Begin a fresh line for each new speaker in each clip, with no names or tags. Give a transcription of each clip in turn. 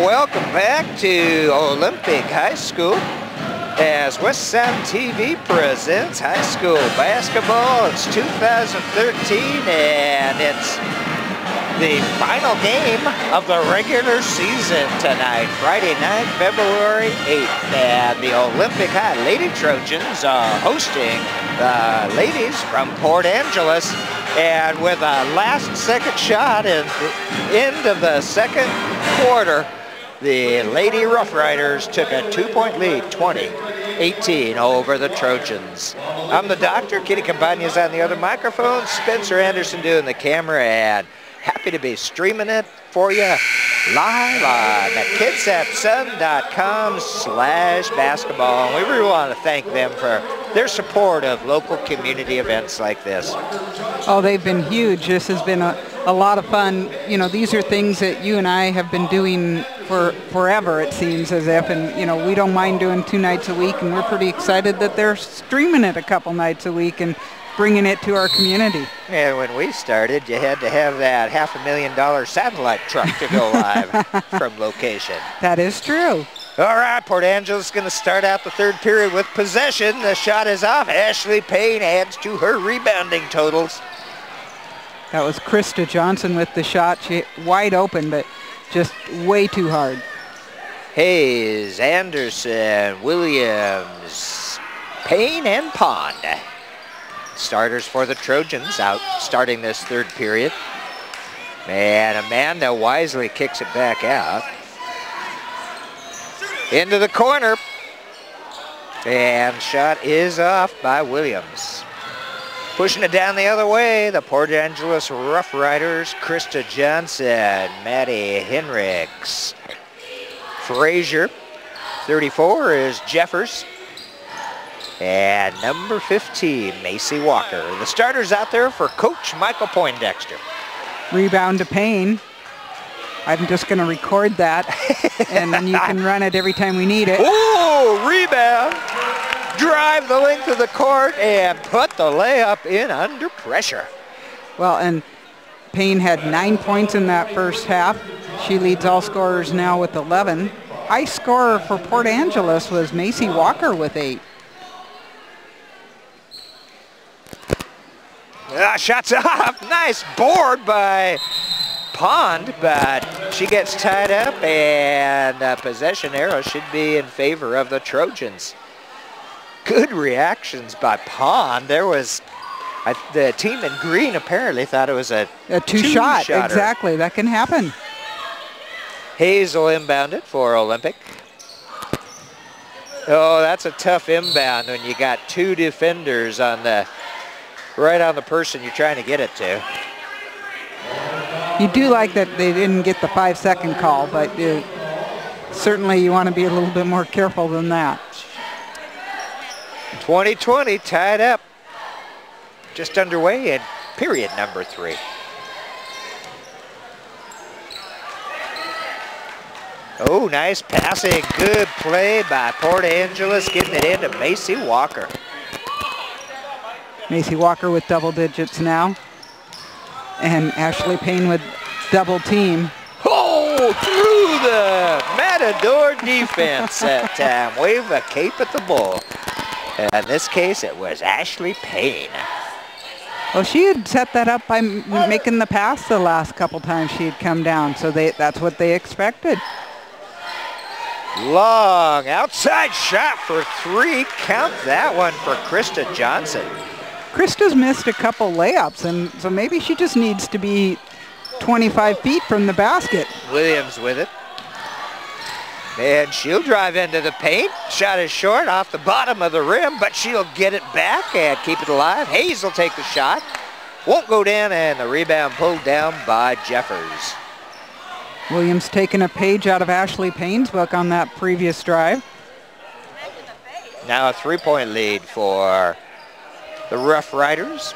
welcome back to Olympic High School as West Sound TV presents high school basketball. It's 2013 and it's the final game of the regular season tonight, Friday night, February 8th. And the Olympic High Lady Trojans are hosting the ladies from Port Angeles. And with a last-second shot at the end of the second quarter, the Lady Rough Riders took a 2-point lead, 20-18 over the Trojans. I'm the doctor. Kitty Campagna's on the other microphone. Spencer Anderson doing the camera, and happy to be streaming it for you live on kidsappsun.com/basketball. And we really want to thank them for their support of local community events like this.
Oh, they've been huge. This has been a lot of fun. You know, these are things that you and I have been doing for forever, it seems as if, and you know, we don't mind doing 2 nights a week, and we're pretty excited that they're streaming it a couple nights a week and bringing it to our community.
And when we started, you had to have that $500,000 satellite truck to go live from location.
That is true.
All right, Port Angeles is going to start out the third period with possession. The shot is off. Ashley Payne adds to her rebounding totals.
That was Krista Johnson with the shot. She wide open, but just way too hard.
Hayes, Anderson, Williams, Payne, and Pond. Starters for the Trojans out starting this third period. And Amanda wisely kicks it back out. Into the corner. And shot is off by Williams. Pushing it down the other way, the Port Angeles Rough Riders, Krista Johnson, Maddie Henricks. Frazier, 34 is Jeffers. And number 15, Macy Walker. The starters out there for Coach Michael Poindexter.
Rebound to Payne. I'm just going to record that, and then you can run it every time we need it.
Ooh, rebound. Drive the length of the court and put the layup in under pressure.
Well, and Payne had 9 points in that first half. She leads all scorers now with 11. High scorer for Port Angeles was Macy Walker with 8.
Shots off. Nice board by Pond, but she gets tied up, and a possession arrow should be in favor of the Trojans. Good reactions by Pond. There was, the team in green apparently thought it was a
two-shot. Exactly, that can happen.
Hazel inbounded for Olympic. Oh, that's a tough inbound when you got 2 defenders on the right on the person you're trying to get it to.
You do like that they didn't get the 5-second call, but certainly you want to be a little bit more careful than that.
2020 tied up, just underway in period number 3. Oh, nice passing, good play by Port Angeles, getting it into Macy Walker.
Macy Walker with double digits now. And Ashley Payne with double team.
Oh, through the Matador defense that time. Wave a cape at the bull. In this case, it was Ashley Payne.
Well, she had set that up by making the pass the last couple times she had come down, so that's what they expected.
Long outside shot for 3. Count that one for Krista Johnson.
Krista's missed a couple layups, and so maybe she just needs to be 25 feet from the basket.
Williams with it. And she'll drive into the paint. Shot is short off the bottom of the rim, but she'll get it back and keep it alive. Hayes will take the shot. Won't go down, and the rebound pulled down by Jeffers.
Williams taking a page out of Ashley Payne's book on that previous drive.
Now a 3-point lead for the Rough Riders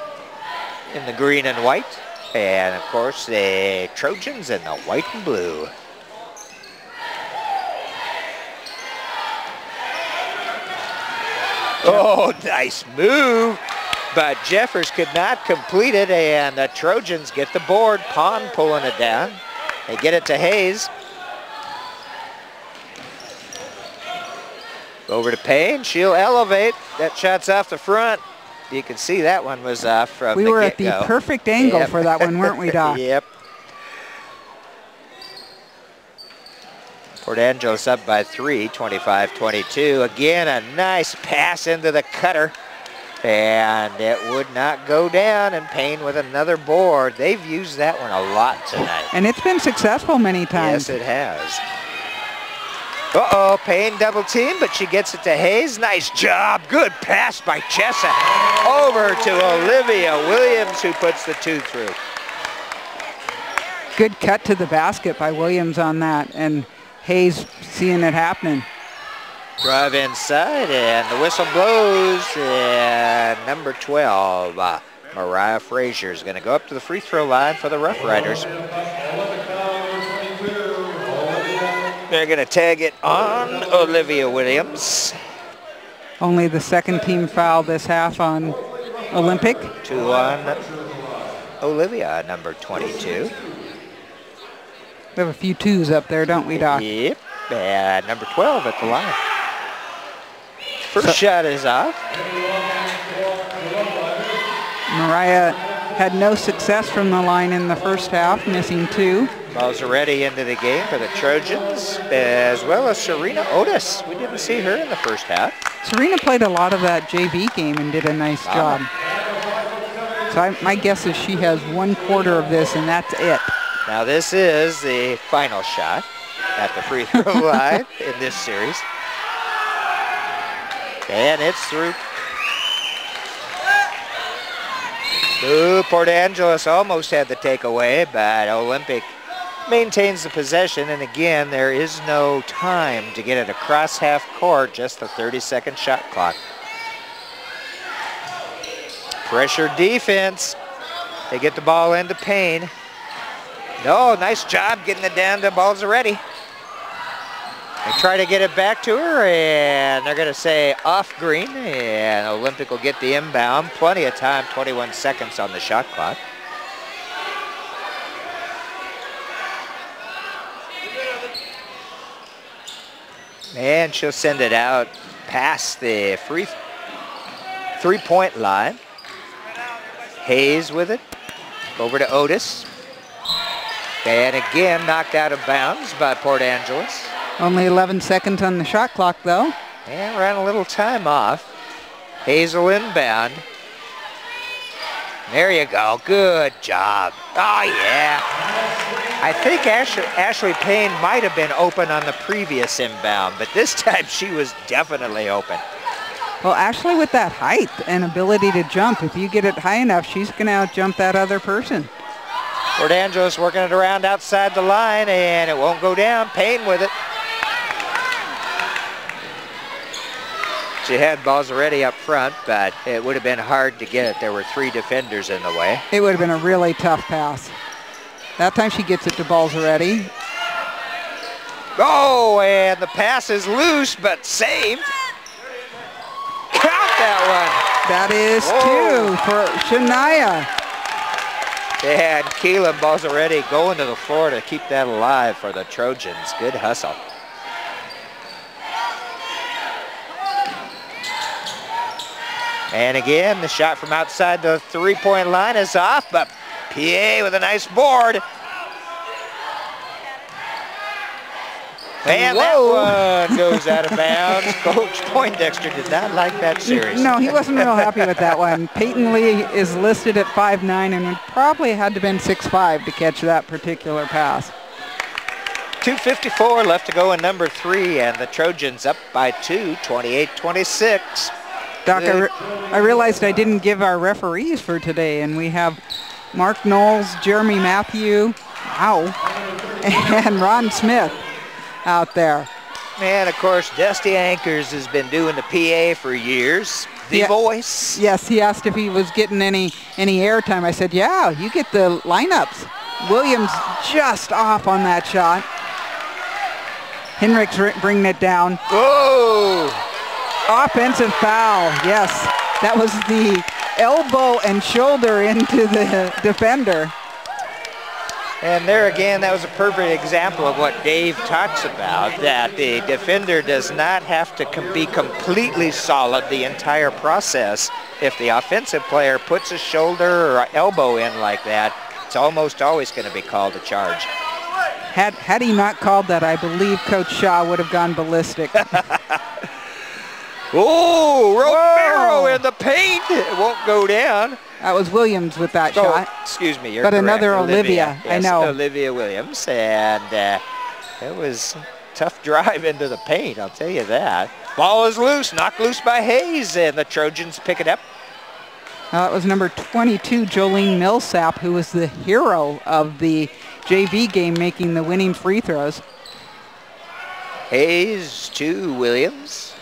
in the green and white. And of course the Trojans in the white and blue. Oh, nice move. But Jeffers could not complete it, and the Trojans get the board. Pond pulling it down. They get it to Hayes. Over to Payne. She'll elevate. That shot's off the front. You can see that one was off from the
We were
get-go.
at the perfect angle for that one, weren't we, Doc?
Yep. Port Angeles up by 3, 25-22. Again, a nice pass into the cutter. And it would not go down, and Payne with another board. They've used that one a lot tonight.
And it's been successful many times.
Yes, it has. Uh-oh, Payne double team, but she gets it to Hayes. Nice job. Good pass by Chessa. Over to Olivia Williams, who puts the 2 through.
Good cut to the basket by Williams on that, and Hayes seeing it happening.
Drive inside, and the whistle blows, and number 12, Mariah Frazier, is going to go up to the free throw line for the Rough Riders. They're going to tag it on Olivia Williams.
Only the second team foul this half on Olympic.
2 on Olivia, number 22.
We have a few 2s up there, don't we, Doc?
Yep, and number 12 at the line. First shot is off.
Mariah had no success from the line in the first half, missing 2.
Ball's already into the game for the Trojans, as well as Serena Otis. We didn't see her in the first half.
Serena played a lot of that JV game and did a nice job. So my guess is she has 1/4 of this, and that's it.
Now this is the final shot at the free throw line in this series. And it's through. Ooh, Port Angeles almost had the takeaway, but Olympic maintains the possession. And again, there is no time to get it across half court, just the 30-second shot clock. Pressure defense. They get the ball into Payne. No, nice job getting it down to Balzaretti. They try to get it back to her, and they're going to say off green, and Olympic will get the inbound. Plenty of time, 21 seconds on the shot clock. And she'll send it out past the three-point line. Hayes with it. Over to Otis. And again, knocked out of bounds by Port Angeles.
Only 11 seconds on the shot clock, though.
And ran a little time off. Hazel inbound. There you go. Good job. Oh, yeah. I think Ashley Payne might have been open on the previous inbound, but this time she was definitely open.
Well, Ashley, with that height and ability to jump, if you get it high enough, she's going to out-jump that other person.
Port Angeles working it around outside the line, and it won't go down. Payne with it. She had balls already up front, but it would have been hard to get it. There were 3 defenders in the way.
It would have been a really tough pass. That time she gets it to Balzaretti.
Oh, and the pass is loose, but saved. Count that one.
That is 2 for Shania.
And Keelan Balzaretti going to the floor to keep that alive for the Trojans. Good hustle. And again, the shot from outside the three-point line is off, but PA with a nice board. And that one goes out of bounds. Coach Poindexter did not like that series.
No, he wasn't real happy with that one. Peyton Lee is listed at 5'9", and would probably had to have been 6'5" to catch that particular pass.
2:54 left to go in number 3, and the Trojans up by 2, 28-26.
Doc, I realized I didn't give our referees for today, and we have Mark Knowles, Jeremy Matthew, and Ron Smith out there.
And of course, Dusty Ankers has been doing the PA for years. The voice.
Yes, he asked if he was getting any airtime. I said, yeah, you get the lineups. Williams just off on that shot. Henricks bringing it down.
Whoa!
Offensive foul, yes. That was the elbow and shoulder into the defender.
And there again, that was a perfect example of what Dave talks about, that the defender does not have to be completely solid the entire process. If the offensive player puts a shoulder or elbow in like that, it's almost always going to be called a charge.
Had he not called that, I believe Coach Shaw would have gone ballistic.
Oh, Romero in the paint. It won't go down.
That was Williams with that shot.
Excuse me, you're
but
correct.
Another Olivia.
Yes,
I know.
Olivia Williams, and it was a tough drive into the paint, I'll tell you that. Ball is loose, knocked loose by Hayes, and the Trojans pick it up.
It was number 22, Jolene Millsap, who was the hero of the JV game, making the winning free throws.
Hayes to Williams.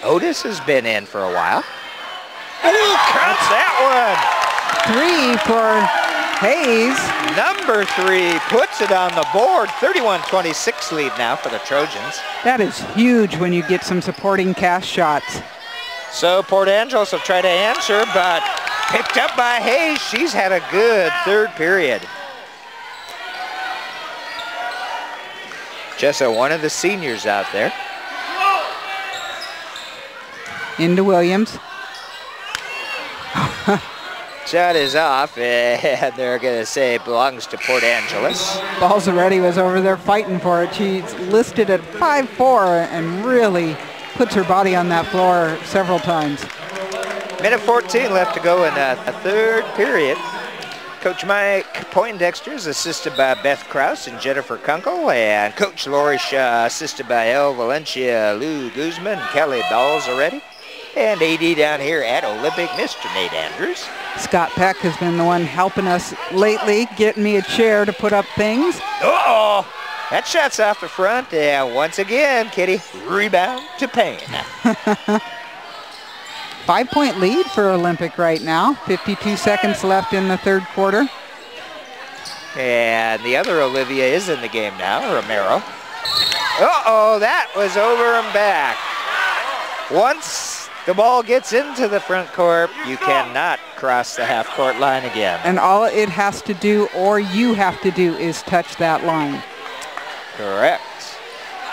Otis has been in for a while. Ooh, counts that one.
3 for Hayes.
Number 3 puts it on the board. 31-26 lead now for the Trojans.
That is huge when you get some supporting cast shots.
So Port Angeles will try to answer, but picked up by Hayes. She's had a good third period. Just one of the seniors out there.
Into Williams.
Shot is off, and they're going to say it belongs to Port Angeles.
Balzaretti was over there fighting for it. She's listed at 5'4" and really puts her body on that floor several times.
Minute 14 left to go in a third period. Coach Mike Poindexter is assisted by Beth Krause and Jennifer Kunkel, and Coach Lori Shaw assisted by El Valencia, Lou Guzman, Kelly Balzaretti. And AD down here at Olympic, Mr. Nate Andrews.
Scott Peck has been the one helping us lately, getting me a chair to put up things.
Uh-oh! That shot's off the front, and once again, Kitty, rebound to Payne.
5-point lead for Olympic right now. 52 seconds left in the third quarter.
And the other Olivia is in the game now, Romero. Uh-oh, that was over and back. Once the ball gets into the front court, you cannot cross the half-court line again.
And all it has to do, or you have to do, is touch that line.
Correct.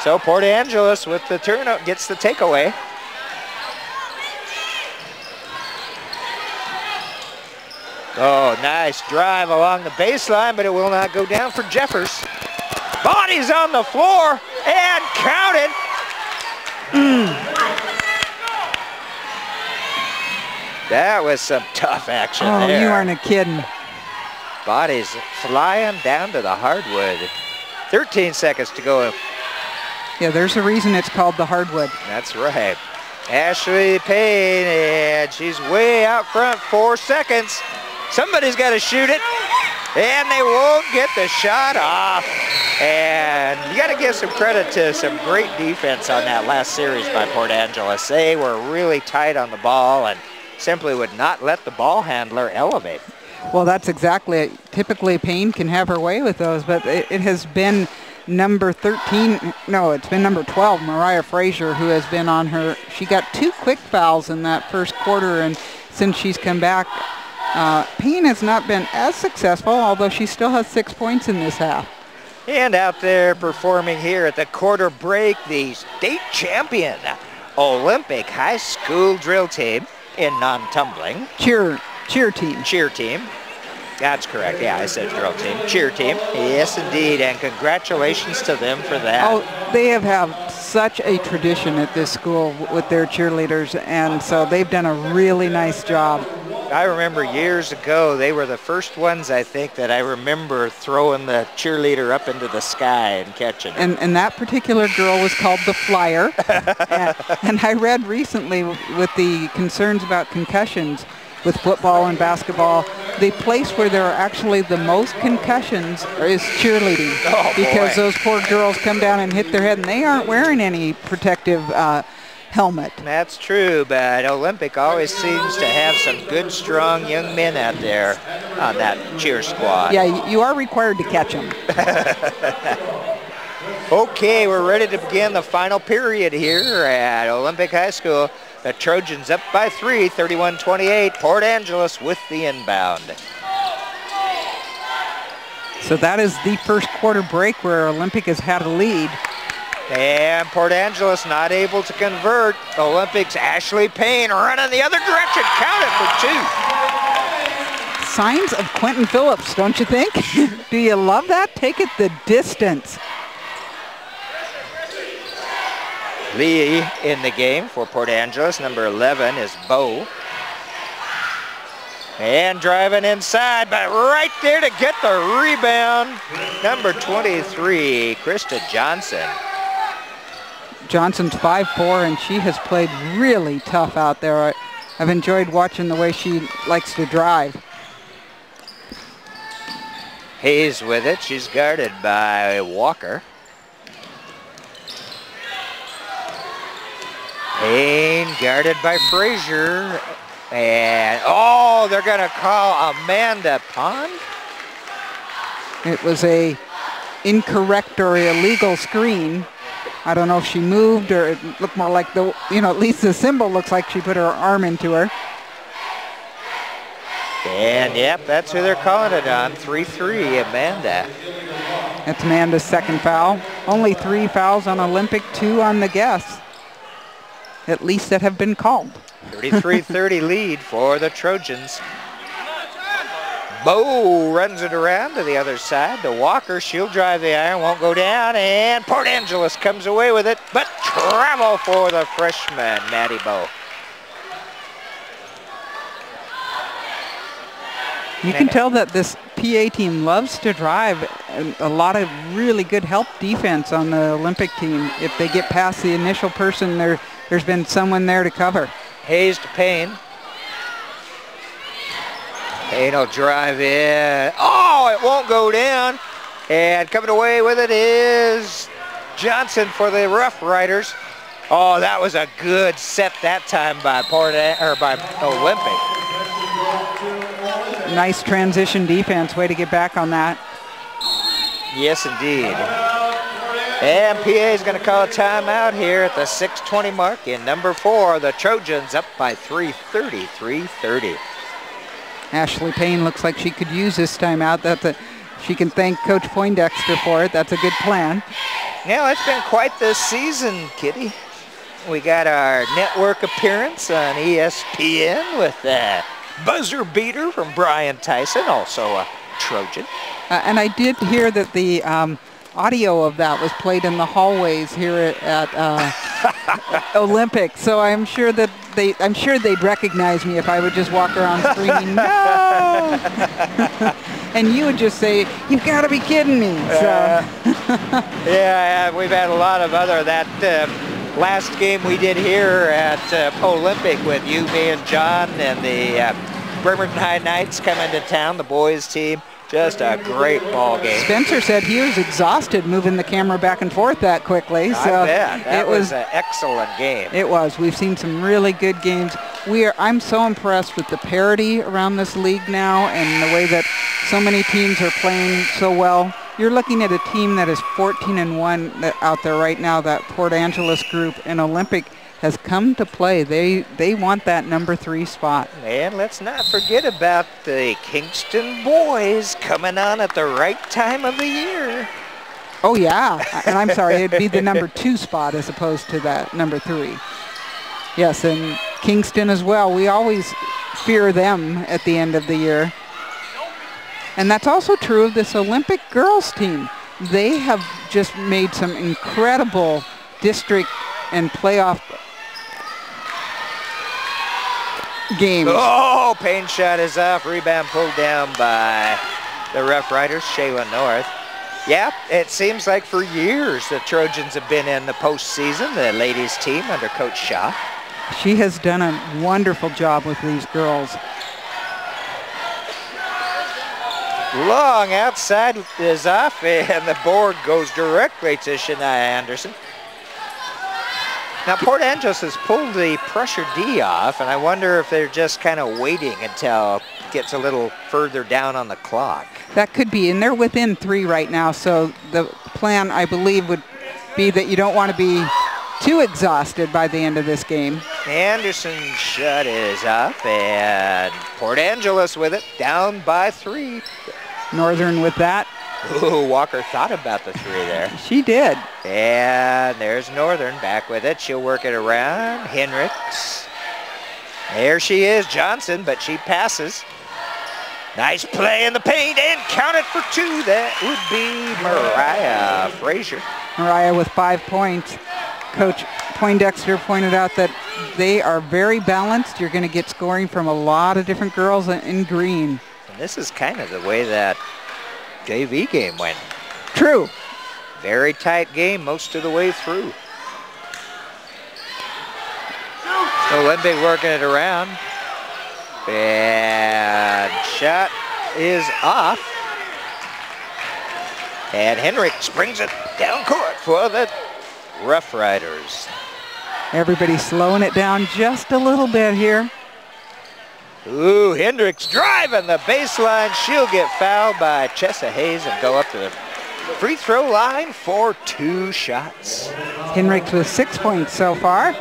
So Port Angeles with the turnout gets the takeaway. Oh, nice drive along the baseline, but it will not go down for Jeffers. Body's on the floor and counted. That was some tough action there.
Oh, you aren't kidding.
Body's flying down to the hardwood. 13 seconds to go.
Yeah, there's a reason it's called the hardwood.
That's right. Ashley Payne, and she's way out front, 4 seconds. Somebody's got to shoot it, and they won't get the shot off. And you got to give some credit to some great defense on that last series by Port Angeles. They were really tight on the ball and simply would not let the ball handler elevate.
Well, that's exactly it. Typically, Payne can have her way with those, but it has been number 13, no, it's been number 12, Mariah Frazier, who has been on her. She got 2 quick fouls in that first quarter, and since she's come back, Payne has not been as successful, although she still has 6 points in this half.
And out there performing here at the quarter break, the state champion Olympic high school drill team in non-tumbling.
Cheer team.
Cheer team. That's correct. Yeah, I said drill team. Cheer team. Yes, indeed. And congratulations to them for that.
Oh, they have such a tradition at this school with their cheerleaders, and so they've done a really nice job.
I remember years ago, they were the first ones, I think, that I remember throwing the cheerleader up into the sky and catching her.
And that particular girl was called the Flyer. and I read recently with the concerns about concussions with football and basketball, the place where there are actually the most concussions is cheerleading.
Oh,
because
boy.
those poor girls come down and hit their head, and they aren't wearing any protective helmet.
That's true, but Olympic always seems to have some good, strong young men out there on that cheer squad.
Yeah, you are required to catch them.
Okay, we're ready to begin the final period here at Olympic High School. The Trojans up by 3, 31-28. Port Angeles with the inbound.
So that is the first quarter break where Olympic has had a lead.
And Port Angeles not able to convert. Olympic's Ashley Payne running the other direction. Count it for 2.
Signs of Quentin Phillips, don't you think? Do you love that? Take it the distance.
Lee in the game for Port Angeles. Number 11 is Bo. And driving inside, but right there to get the rebound. Number 23, Krista Johnson.
Johnson's 5'4", and she has played really tough out there. I've enjoyed watching the way she likes to drive.
Hayes with it. She's guarded by Walker. Payne guarded by Frazier. And, oh, they're going to call Amanda Pond.
It was a incorrect or illegal screen. I don't know if she moved or it looked more like the, at least the symbol looks like she put her arm into her.
And, yep, that's who they're calling it on. 3-3, Amanda.
That's Amanda's second foul. Only 3 fouls on Olympic, 2 on the guests, at least that have been called.
33-30 lead for the Trojans. Bo runs it around to the other side to Walker. She'll drive the iron, won't go down, and Port Angeles comes away with it, but travel for the freshman, Maddie Bo.
You can tell that this PA team loves to drive. A lot of really good help defense on the Olympic team. If they get past the initial person, there's been someone there to cover.
Hayes to Payne. Payne will drive in. Oh, it won't go down. And coming away with it is Johnson for the Rough Riders. Oh, that was a good set that time by Olympic.
Nice transition defense. Way to get back on that.
Yes, indeed. And PA is going to call a timeout here at the 6:20 mark in number 4. The Trojans up by 3:30.
Ashley Payne looks like she could use this timeout. She can thank Coach Poindexter for it. That's a good plan.
Yeah, it's been quite the season, Kitty. We got our network appearance on ESPN with a buzzer beater from Brian Tyson, also a Trojan.
And I did hear that the audio of that was played in the hallways here at Olympic. So I'm sure that they'd recognize me if I would just walk around screaming, no! And you would just say, you've got to be kidding me. So.
Yeah, we've had a lot of that last game we did here at Olympic with you, me, and John, and the Bremerton High Knights coming to town, the boys team. Just a great ball game.
Spencer said he was exhausted moving the camera back and forth that quickly. So
I bet. That was an excellent game.
It was. We've seen some really good games. I'm so impressed with the parity around this league now and the way that so many teams are playing so well. You're looking at a team that is 14-1 out there right now, that Port Angeles group, and Olympic has come to play. They want that number 3 spot.
And let's not forget about the Kingston boys coming on at the right time of the year.
Oh, yeah. And I'm sorry, it'd be the number 2 spot as opposed to that number 3. Yes, and Kingston as well. We always fear them at the end of the year. And that's also true of this Olympic girls team. They have just made some incredible district and playoff games.
Oh, Payne shot is off. Rebound pulled down by the Rough Riders, Shayla North. Yeah, it seems like for years the Trojans have been in the postseason, the ladies team under Coach Shaw.
She has done a wonderful job with these girls.
Long outside is off, and the board goes directly to Shania Anderson. Now, Port Angeles has pulled the pressure D off, and I wonder if they're just kind of waiting until it gets a little further down on the clock.
That could be, and they're within 3 right now, so the plan, I believe, would be that you don't want to be too exhausted by the end of this game.
Anderson's shot is up, and Port Angeles with it, down by 3.
Northern with that.
Ooh, Walker thought about the 3 there.
She did.
And there's Northern back with it. She'll work it around. Hendricks. There she is, Johnson, but she passes. Nice play in the paint and count it for 2. That would be Mariah Frazier.
Mariah with 5 points. Coach Poindexter pointed out that they are very balanced. You're going to get scoring from a lot of different girls in green.
And this is kind of the way that JV game went.
True.
Very tight game most of the way through. Olympic working it around. And shot is off. And Hendricks brings it down court for the Rough Riders.
Everybody's slowing it down just a little bit here.
Ooh, Hendricks driving the baseline. She'll get fouled by Chessa Hayes and go up to the free throw line for 2 shots.
Hendricks with 6 points so far.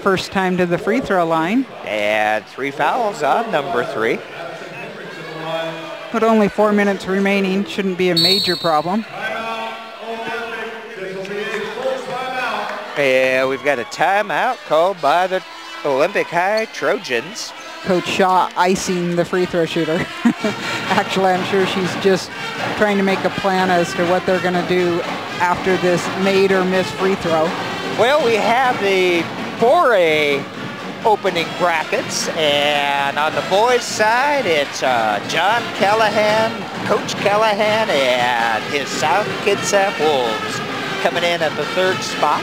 First time to the free throw line.
And 3 fouls on number 3.
But only 4 minutes remaining. Shouldn't be a major problem.
And we've got a timeout called by the Olympic High Trojans.
Coach Shaw icing the free throw shooter. Actually, I'm sure she's just trying to make a plan as to what they're going to do after this made or missed free throw.
Well, we have the 4A opening brackets, and on the boys' side, it's John Callahan, Coach Callahan, and his South Kitsap Wolves coming in at the 3rd spot.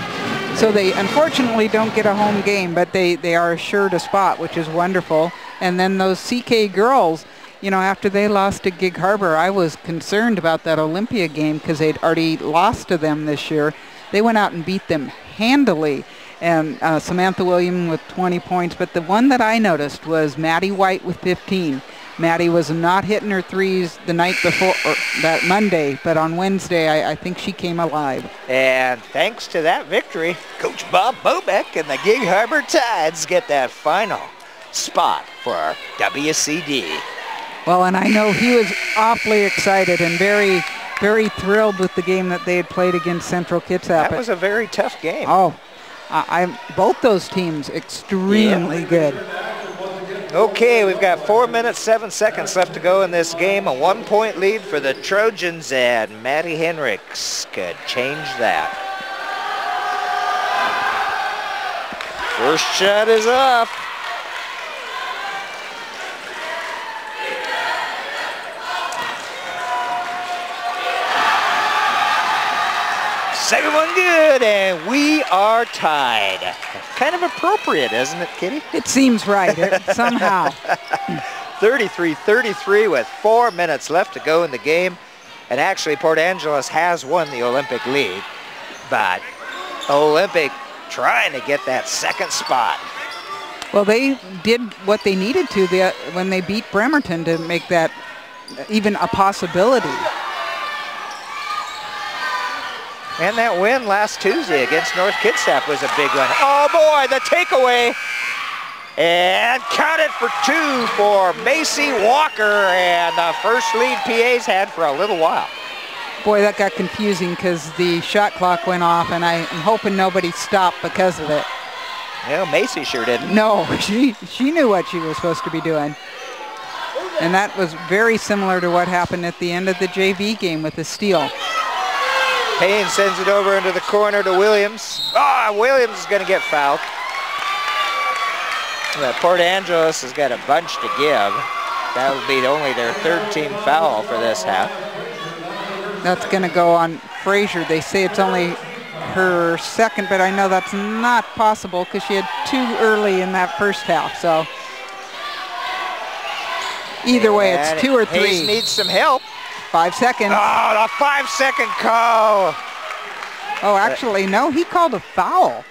So they unfortunately don't get a home game, but they are assured a spot, which is wonderful. And then those CK girls, you know, after they lost to Gig Harbor, I was concerned about that Olympia game because they'd already lost to them this year. They went out and beat them handily. And Samantha Williams with 20 points. But the one that I noticed was Maddie White with 15. Maddie was not hitting her threes the night before, or that Monday, but on Wednesday, I think she came alive.
And thanks to that victory, Coach Bob Bobeck and the Gig Harbor Tides get that final spot for WCD.
Well, and I know he was awfully excited and very, very thrilled with the game that they had played against Central Kitsap.
That was a very tough game.
Oh, both those teams extremely good.
Okay, we've got 4 minutes, 7 seconds left to go in this game. A 1-point lead for the Trojans, and Maddie Hendricks could change that. First shot is off. Second one good, and we are tied. Kind of appropriate, isn't it, Kitty?
It seems right, somehow.
33-33 with 4 minutes left to go in the game. And actually, Port Angeles has won the Olympic lead. But Olympic trying to get that 2nd spot.
Well, they did what they needed to when they beat Bremerton to make that even a possibility.
And that win last Tuesday against North Kitsap was a big one. Oh boy, the takeaway. And count it for 2 for Macy Walker, and the first lead PA's had for a little while.
Boy, that got confusing because the shot clock went off, and I'm hoping nobody stopped because of it.
Well, Macy sure didn't.
No, she knew what she was supposed to be doing. And that was very similar to what happened at the end of the JV game with the steal.
Payne sends it over into the corner to Williams. Williams is going to get fouled. Port Angeles has got a bunch to give. That will be only their 3rd team foul for this half.
That's going to go on Frazier. They say it's only her 2nd, but I know that's not possible because she had 2 early in that first half. So either way, it's 2 or 3.
Hayes needs some help.
5 seconds.
Oh, the 5-second call.
Oh, actually, no, he called a foul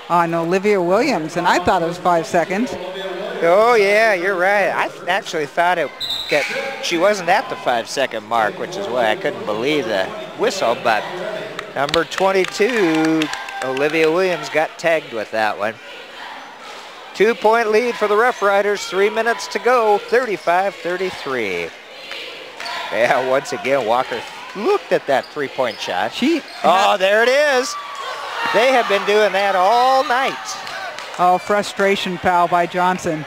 on Olivia Williams, and I thought it was 5 seconds.
Oh, yeah, you're right. I actually thought she wasn't at the 5-second mark, which is why I couldn't believe the whistle, but number 22, Olivia Williams, got tagged with that one. 2-point lead for the Rough Riders, 3 minutes to go, 35-33. Yeah, once again, Walker looked at that three-point shot.
Oh,
there it is. They have been doing that all night.
Oh, frustration foul by Johnson.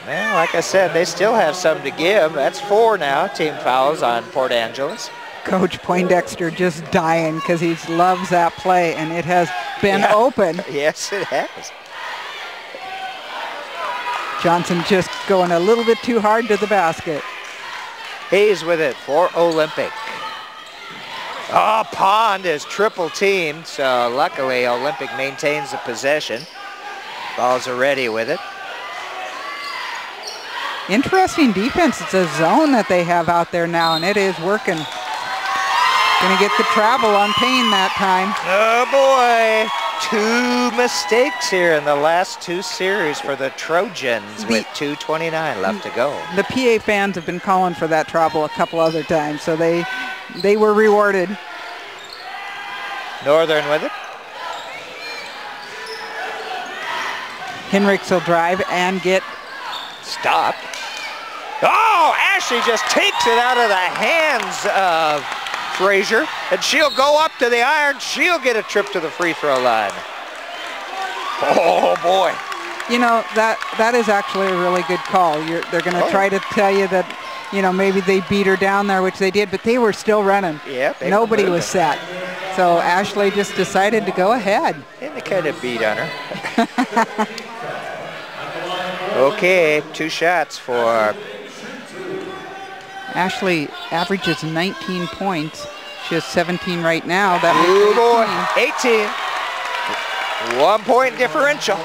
Well, like I said, they still have some to give. That's 4 now, team fouls on Port Angeles.
Coach Poindexter just dying because he loves that play, and it has been open.
Yes, it has.
Johnson just going a little bit too hard to the basket.
Hayes with it for Olympic. Oh, Pond is triple teamed, so luckily Olympic maintains the possession. Balls are ready with it.
Interesting defense. It's a zone that they have out there now, and it is working. Gonna get the travel on Payne that time.
Oh boy, 2 mistakes here in the last 2 series for the Trojans with 2:29 left to go.
The PA fans have been calling for that travel a couple other times, so they were rewarded.
Northern with it.
Henricks will drive and get
stopped. Oh, Ashley just takes it out of the hands of Frazier, and she'll go up to the iron. She'll get a trip to the free throw line. Oh boy.
You know, that is actually a really good call. They're going to try to tell you that, you know, maybe they beat her down there, which they did, but they were still running.
Yeah.
Nobody was set. So Ashley just decided to go ahead.
And they kind of beat on her. Okay, 2 shots for
Ashley. Averages 19 points. She has 17 right now. That
makes 18. 1 point differential.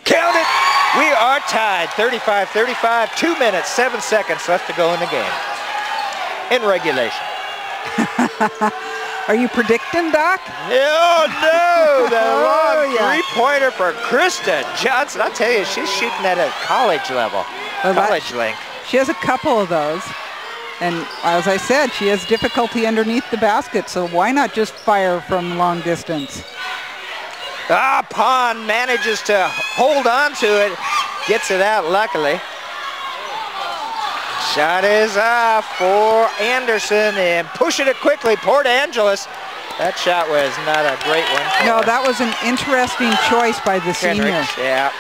Count it. We are tied, 35-35, 2 minutes, 7 seconds left to go in the game. In regulation.
Are you predicting, Doc?
Oh, no, the long three-pointer for Krista Johnson. I'll tell you, she's shooting at a college level, college length.
She has a couple of those. And as I said, she has difficulty underneath the basket, so why not just fire from long distance?
Pond manages to hold on to it, gets it out luckily. Shot is off for Anderson and pushing it quickly, Port Angeles. That shot was not a great one.
No, that was an interesting choice by the senior.
Yeah.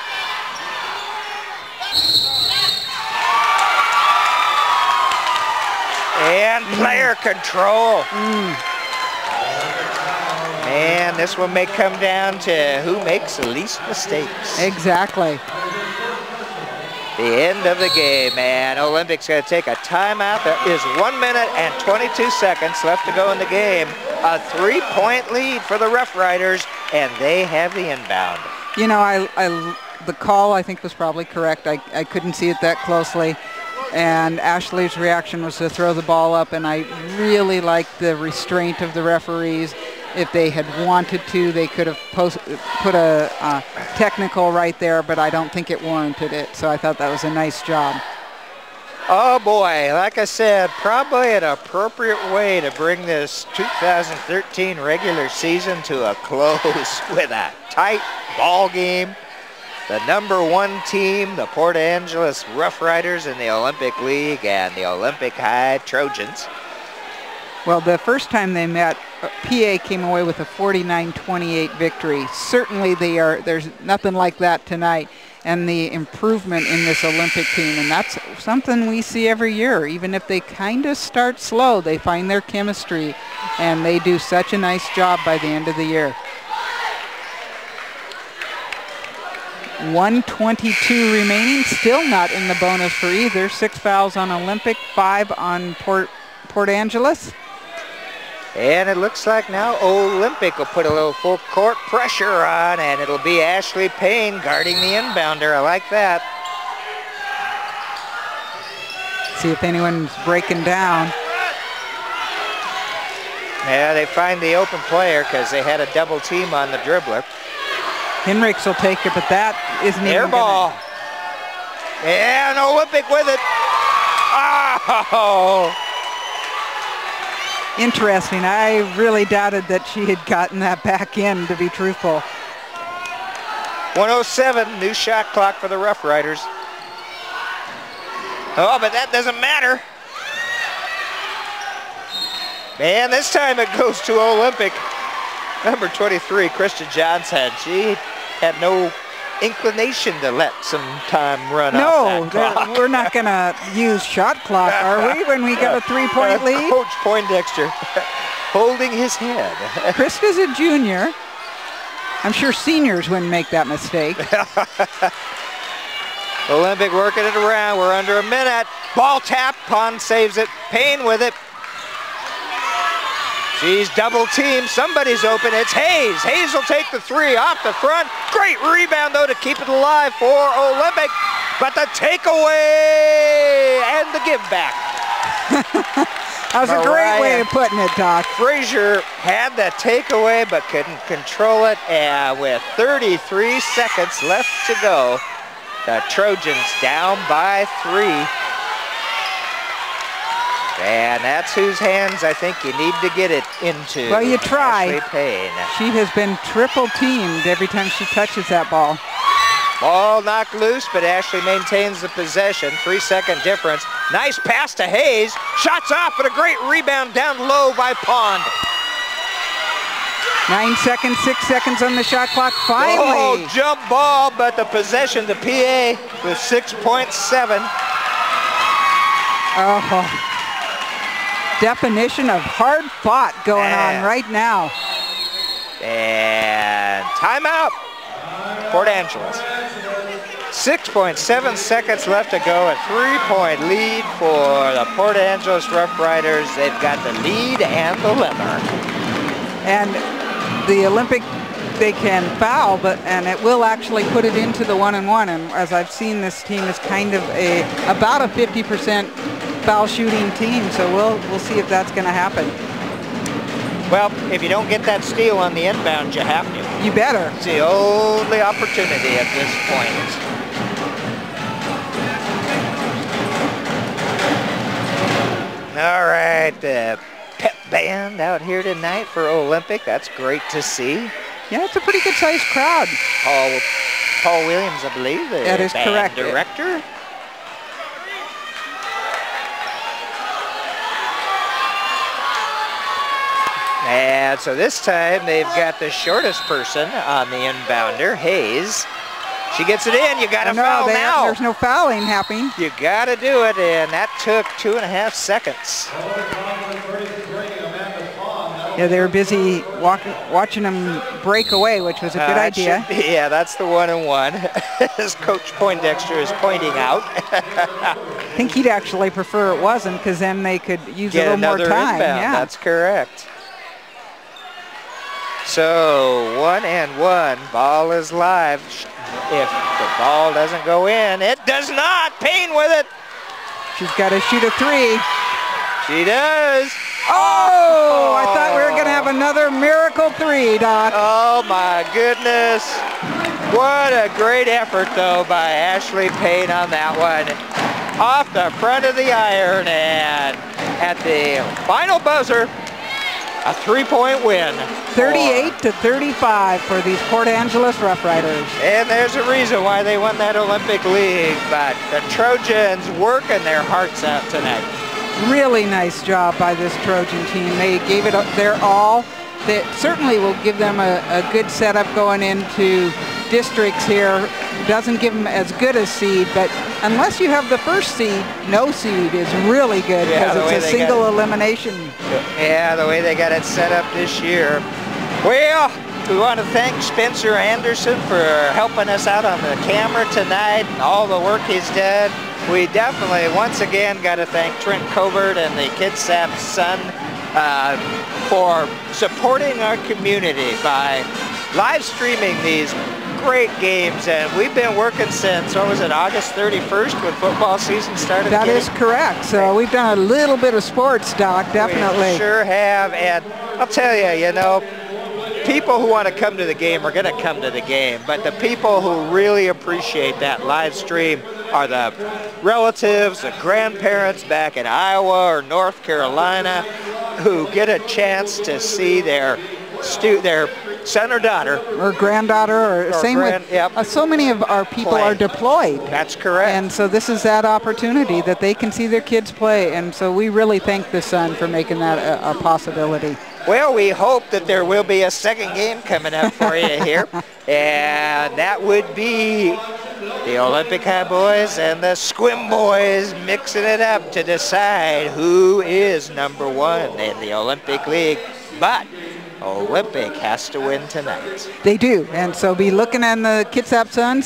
And player control. And this one may come down to who makes the least mistakes.
Exactly.
The end of the game, and Olympic's going to take a timeout. There is 1 minute and 22 seconds left to go in the game. A 3-point lead for the Rough Riders, and they have the inbound.
You know, the call I think was probably correct. I couldn't see it that closely. And Ashley's reaction was to throw the ball up, and I really liked the restraint of the referees. If they had wanted to, they could have put a technical right there, but I don't think it warranted it. So I thought that was a nice job.
Oh boy, like I said, probably an appropriate way to bring this 2013 regular season to a close with a tight ball game. The #1 team, the Port Angeles Rough Riders in the Olympic League, and the Olympic High Trojans.
Well, the first time they met, PA came away with a 49-28 victory. Certainly there's nothing like that tonight. And the improvement in this Olympic team, and that's something we see every year. Even if they kind of start slow, they find their chemistry, and they do such a nice job by the end of the year. 1:22 remaining, still not in the bonus for either. 6 fouls on Olympic, 5 on Port Angeles.
And it looks like now Olympic will put a little full court pressure on, and it'll be Ashley Payne guarding the inbounder. I like that.
See if anyone's breaking down.
Yeah, they find the open player because they had a double team on the dribbler.
Henricks will take it, but that isn't
air
even
ball. And Olympic with it. Oh!
interesting. I really doubted that she had gotten that back in, to be truthful.
107, new shot clock for the Rough Riders. Oh, but that doesn't matter. And this time it goes to Olympic. Number 23, Krista Johnson. She had no inclination to let some time run off that clock.
We're not going to use shot clock, are we, when we got a 3-point lead?
Coach Poindexter holding his head.
Krista's a junior. I'm sure seniors wouldn't make that mistake.
Olympic working it around. We're under a minute. Ball tap. Pond saves it. Payne with it. She's double teamed. Somebody's open. It's Hayes. Hayes will take the 3 off the front. Great rebound, though, to keep it alive for Olympic. But the takeaway and the give back.
That was a great way of putting it, Doc.
Frazier had that takeaway but couldn't control it. And with 33 seconds left to go, the Trojans down by 3. And that's whose hands I think you need to get it into.
Well, you try.
Ashley Payne.
She has been triple teamed every time she touches that ball.
Ball knocked loose, but Ashley maintains the possession. 3-second difference. Nice pass to Hayes. Shots off, but a great rebound down low by Pond.
9 seconds, 6 seconds on the shot clock. Finally.
Oh, jump ball, but the possession to PA with 6.7.
Oh. Definition of hard fought going on right now.
And timeout, Port Angeles. 6.7 seconds left to go, a 3-point lead for the Port Angeles Rough Riders. They've got the lead and the leather.
And the Olympic, they can foul, and it will actually put it into the 1-and-1. And as I've seen, this team is kind of about a 50% foul shooting team, so we'll see if that's going to happen.
Well, if you don't get that steal on the inbound, you have to.
You better.
It's the only opportunity at this point. All right, the pep band out here tonight for Olympic. That's great to see.
Yeah, it's a pretty good sized crowd.
Paul Williams, I believe, the
that is
band
correct.
Director. And so this time they've got the shortest person on the inbounder, Hayes. She gets it in. You got to foul now.
There's no fouling happening.
You got to do it, and that took 2.5 seconds.
Yeah, they were busy watching them break away, which was a good idea.
Yeah, that's the 1-and-1, as Coach Poindexter is pointing out.
I think he'd actually prefer it wasn't, because then they could use a little more time.
Inbound.
Yeah,
that's correct. So 1-and-1, ball is live. If the ball doesn't go in, it does not. Payne with it.
She's got to shoot a 3.
She does.
Oh, I thought we were going to have another miracle 3, Doc.
Oh my goodness. What a great effort though by Ashley Payne on that one. Off the front of the iron, and at the final buzzer, a 3-point win.
38-35 for these Port Angeles Rough Riders.
And there's a reason why they won that Olympic League, but the Trojans working their hearts out tonight.
Really nice job by this Trojan team. They gave it their all. That certainly will give them a good setup going into districts here. Doesn't give them as good a seed, but unless you have the first seed, no seed is really good, because it's a single elimination.
Yeah, the way they got it set up this year. Well, we want to thank Spencer Anderson for helping us out on the camera tonight and all the work he's done. We definitely, once again, got to thank Trent Covert and the Kitsap Sun for supporting our community by live streaming these great games. And we've been working since, what was it, August 31st when football season started?
That is correct. So we've done a little bit of sports, Doc, definitely.
We sure have. And I'll tell you, you know, people who want to come to the game are going to come to the game, but the people who really appreciate that live stream are the relatives, the grandparents back in Iowa or North Carolina who get a chance to see their son or daughter.
Or granddaughter, or same with,
yep.
So many of our people
Play.
are deployed.
That's correct.
And so this is that opportunity that they can see their kids play. And so we really thank the Sun for making that a possibility.
Well, we hope that there will be a second game coming up for you here. And that would be the Olympic High boys and the Squim boys mixing it up to decide who is #1 in the Olympic League. But Olympic has to win tonight.
They do. And so be looking on the Kitsap Sun,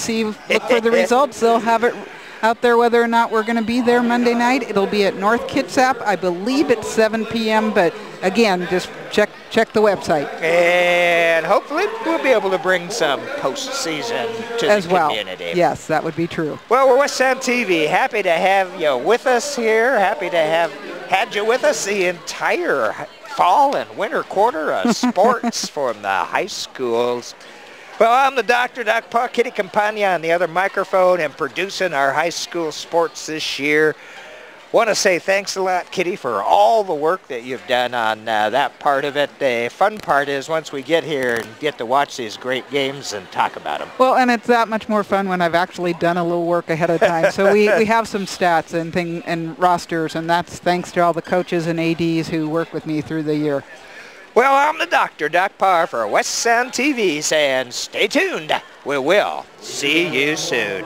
look for the results. They'll have it out there whether or not we're going to be there Monday night. It'll be at North Kitsap. I believe it's 7 p.m., but again, just check the website.
And hopefully we'll be able to bring some postseason to
as
the
well.
community.
Yes, that would be true.
Well, we're West Sound TV. Happy to have you with us here. Happy to have had you with us the entire fall and winter quarter of sports from the high schools. Well, I'm the Dr. Doc Paul, Kitty Campagna on the other microphone and producing our high school sports this year. Want to say thanks a lot, Kitty, for all the work that you've done on that part of it. The fun part is once we get here and get to watch these great games and talk about them.
Well, and it's that much more fun when I've actually done a little work ahead of time. So we have some stats and rosters, and that's thanks to all the coaches and ADs who work with me through the year.
Well, I'm the Dr. Doc Parr for West Sound TV saying stay tuned. We will see you soon.